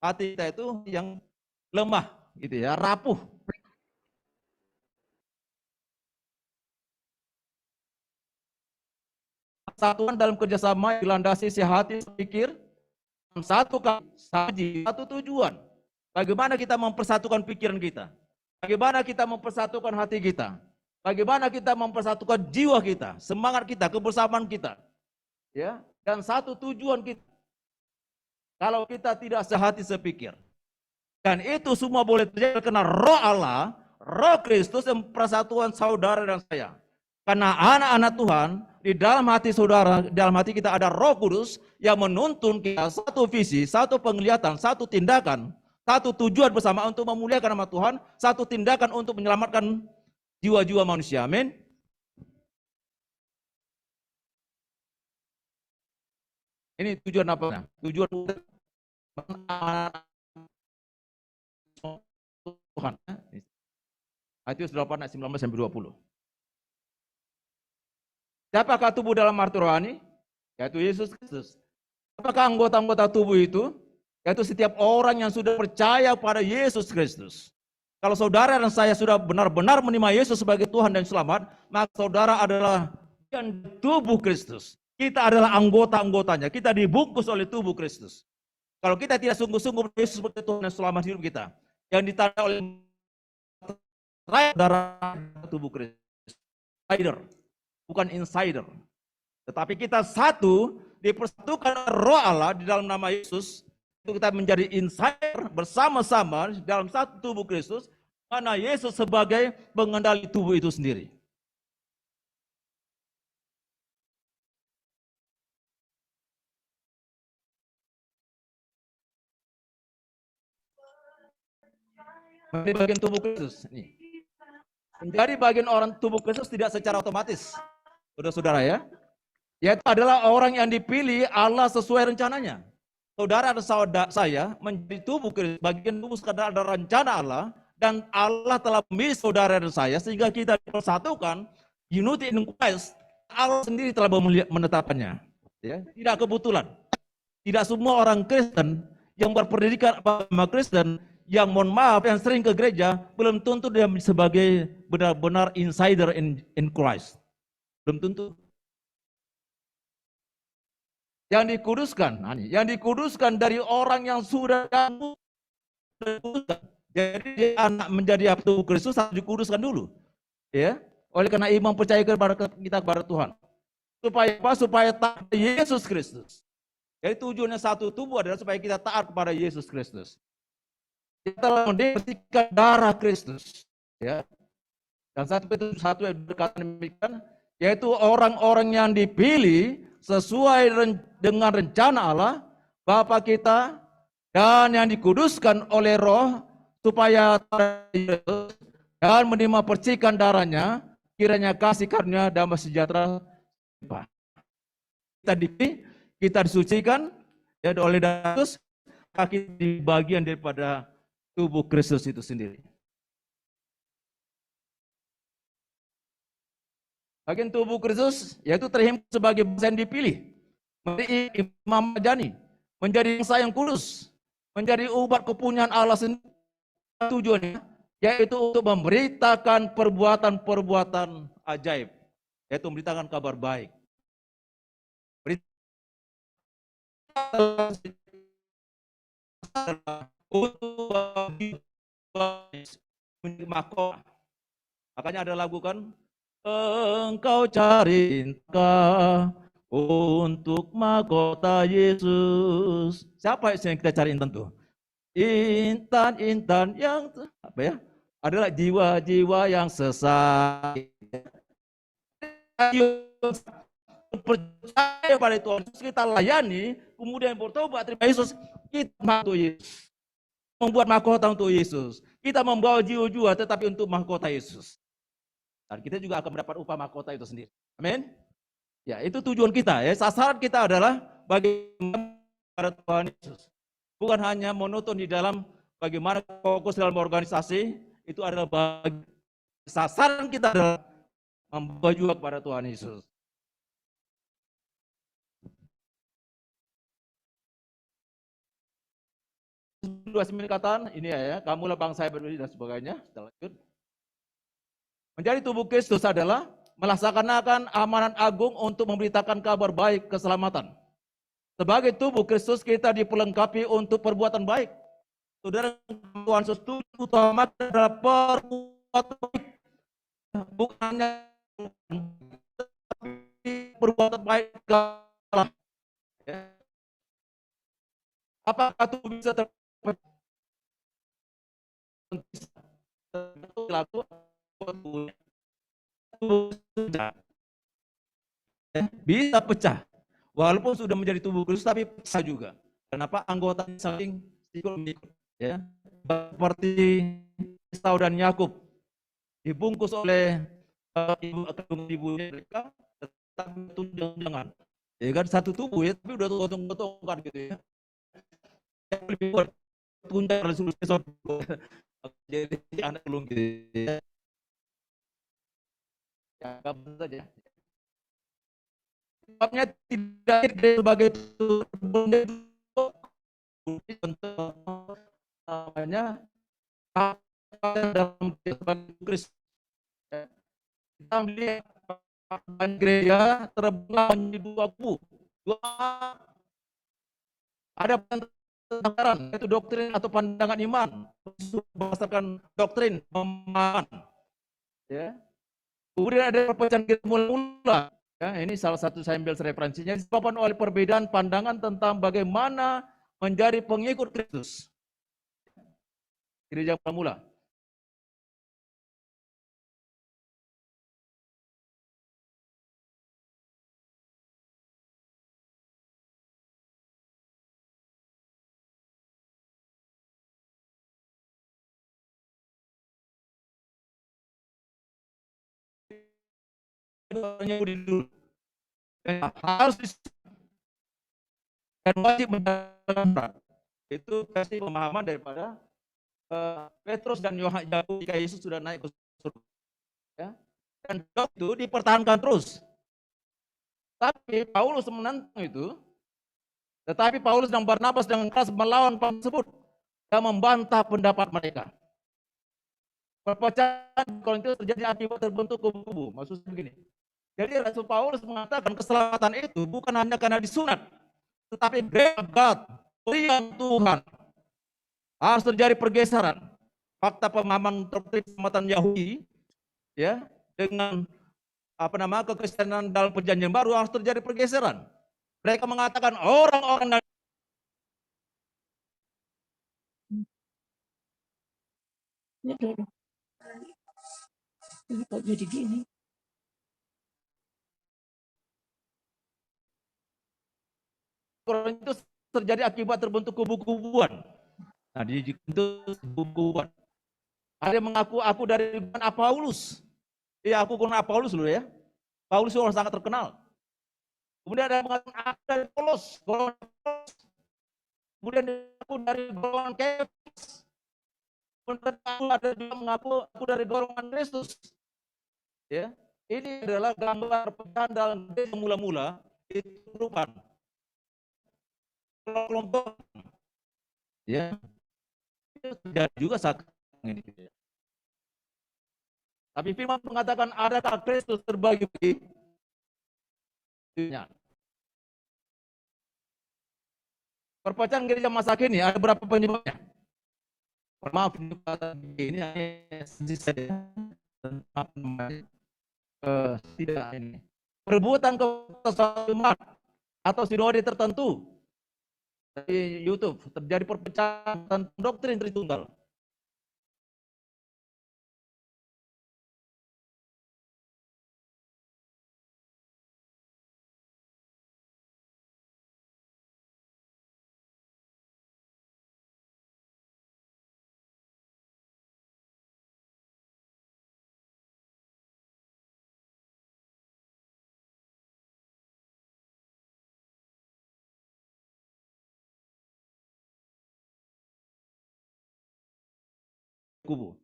hati kita itu yang lemah, gitu ya, rapuh. Persatuan dalam kerjasama dilandasi sehati sepikir, satu saji, satu tujuan. Bagaimana kita mempersatukan pikiran kita? Bagaimana kita mempersatukan hati kita? Bagaimana kita mempersatukan jiwa kita, semangat kita, kebersamaan kita, ya, dan satu tujuan kita. Kalau kita tidak sehati sepikir, dan itu semua boleh terjadi karena Roh Allah, Roh Kristus yang persatuan saudara dan saya. Karena anak-anak Tuhan, di dalam hati saudara, di dalam hati kita ada Roh Kudus yang menuntun kita satu visi, satu penglihatan, satu tindakan, satu tujuan bersama untuk memuliakan nama Tuhan, satu tindakan untuk menyelamatkan jiwa-jiwa manusia. Amin. Ini tujuan apa? Tujuan Tuhan. Matius 8 ayat 19 sampai 20. Siapakah tubuh dalam arti rohani? Yaitu Yesus Kristus. Apakah anggota-anggota tubuh itu? Yaitu setiap orang yang sudah percaya pada Yesus Kristus. Kalau saudara dan saya sudah benar-benar menerima Yesus sebagai Tuhan dan Selamat, maka saudara adalah tubuh Kristus. Kita adalah anggota-anggotanya. Kita dibungkus oleh tubuh Kristus. Kalau kita tidak sungguh-sungguh Yesus sebagai Tuhan dan Selamat hidup kita, yang ditanda oleh darah tubuh Kristus. Insider, bukan insider. Tetapi kita satu, dipersatukan Roh Allah di dalam nama Yesus, itu kita menjadi insider bersama-sama dalam satu tubuh Kristus, karena Yesus sebagai pengendali tubuh itu sendiri. Menjadi bagian tubuh Kristus. Menjadi bagian orang tubuh Kristus tidak secara otomatis, saudara-saudara ya. Yaitu adalah orang yang dipilih Allah sesuai rencananya. Saudara dan saudara saya menjadi tubuh Kristus, bagian tubuh sekadar ada rencana Allah, dan Allah telah memilih saudara dan saya sehingga kita dipersatukan, unity in Christ. Allah sendiri telah menetapkannya. Ya, tidak kebetulan. Tidak semua orang Kristen yang berpendidikan agama Kristen, yang mohon maaf yang sering ke gereja, belum tentu dia sebagai benar-benar insider in Christ. Belum tentu. Yang dikuduskan dari orang yang sudah dikuduskan. Jadi dia anak menjadi tubuh Kristus harus dikuduskan dulu. Ya, oleh karena iman percaya kepada kita kepada Tuhan. Supaya apa? Supaya taat Yesus Kristus. Jadi tujuannya satu tubuh adalah supaya kita taat kepada Yesus Kristus. Kita telah membersihkan darah Kristus, ya. Dan satu yang berkata demikian, yaitu orang-orang yang dipilih sesuai dengan rencana Allah Bapa kita, dan yang dikuduskan oleh Roh supaya dan menerima percikan darahnya, kiranya kasih karunia damai sejahtera kita dipilih, kita disucikan ya oleh Kristus, kaki di bagian daripada tubuh Kristus itu sendiri. Bagian tubuh Kristus yaitu terhimpun sebagai bangsa yang dipilih, menjadi imam majani, menjadi bangsa yang kudus, menjadi umat kepunyaan Allah sendiri. Tujuannya yaitu untuk memberitakan perbuatan-perbuatan ajaib, yaitu memberitakan kabar baik. Makanya ada lagu kan, engkau cari untuk mahkota Yesus. Siapa yang kita cari intan tuh? Intan-intan yang apa ya? Adalah jiwa-jiwa yang sesat. Percaya pada Tuhan Yesus, kita layani, kemudian bertobat terima Yesus, kita mahkota Yesus. Membuat mahkota untuk Yesus. Kita membawa jiwa-jiwa tetapi untuk mahkota Yesus. Dan kita juga akan mendapat upah mahkota itu sendiri. Amin. Ya, itu tujuan kita ya. Sasaran kita adalah bagaimana Tuhan Yesus. Bukan hanya monoton di dalam bagaimana fokus dalam organisasi, itu adalah sasaran kita adalah membawa jiwa kepada Tuhan Yesus. 29 katakan, ini ya, kamulah bangsa yang berdiri dan sebagainya. Kita lanjut. Menjadi tubuh Kristus adalah melaksanakan amanat agung untuk memberitakan kabar baik keselamatan. Sebagai tubuh Kristus kita diperlengkapi untuk perbuatan baik. Saudara, Tuhan setuju utama adalah perbuatan baik. Bukan hanya perbuatan baik. Apakah tubuh bisa terlaku? Bisa pecah. Walaupun sudah menjadi tubuh Kristus tapi pecah juga. Kenapa? Anggota saling ikut, ya. Seperti Esau dan Yakub dibungkus oleh ibunya mereka, tetapi tunjangan. Ya kan satu tubuh ya, tapi udah gotong-gotongkan gitu ya. Yang lebih buat tunjangan resolusi jadi anak belum gitu ya. Ya, kapan saja. Sebabnya tidak sebagai untuk namanya dalam Kristus. Kita melihat gereja terbelah menjadi dua kubu. Ada pendaran, yaitu doktrin atau pandangan iman, berdasarkan doktrin pemahaman. Ya. Kemudian ada perpecahan gereja mula-mula. Ya, ini salah satu saya ambil referensinya disebabkan oleh perbedaan pandangan tentang bagaimana menjadi pengikut Kristus. Gereja mula-mula. Harus dan wajib menjalankan. Itu kasih pemahaman daripada Petrus dan Yohanes ketika Yesus sudah naik ke surga. Ya. Dan itu dipertahankan terus. Tapi Paulus menentang itu. Tetapi Paulus dan Barnabas dengan keras melawan tersebut dan membantah pendapat mereka. Perpecahan Korintus terjadi akibat terbentuk kubu-kubu. Maksudnya begini. Jadi Rasul Paulus mengatakan keselamatan itu bukan hanya karena disunat, tetapi God, pilihan Tuhan. Harus terjadi pergeseran. Fakta pemahaman doktrin keselamatan Yahudi, ya, dengan kekristenan dalam perjanjian baru harus terjadi pergeseran. Mereka mengatakan orang-orang kok jadi gini. Itu terjadi akibat terbentuk kubu-kubuan. Nah, di kubu-kubuan. Ada yang mengaku aku dari Paulus. Iya, aku golongan Paulus dulu ya. Paulus itu orang sangat terkenal. Kemudian ada yang mengatakan aku dari Paulus, kemudian aku dari golongan Kefas. Kemudian ada juga mengaku aku dari golongan Kristus. Ya, ini adalah gambar perpecahan dalam gereja mula-mula itu merupakan kelompok. Ya, itu terjadi juga saat ini. Tapi firman mengatakan adakah Kristus terbagi-bagi? Perpecahan gereja masa kini ada berapa penyebabnya? Maaf, ini tidak ini. Perebutan keselamatan atau sinode tertentu di YouTube terjadi perpecahan tentang doktrin Tritunggal. Kubu.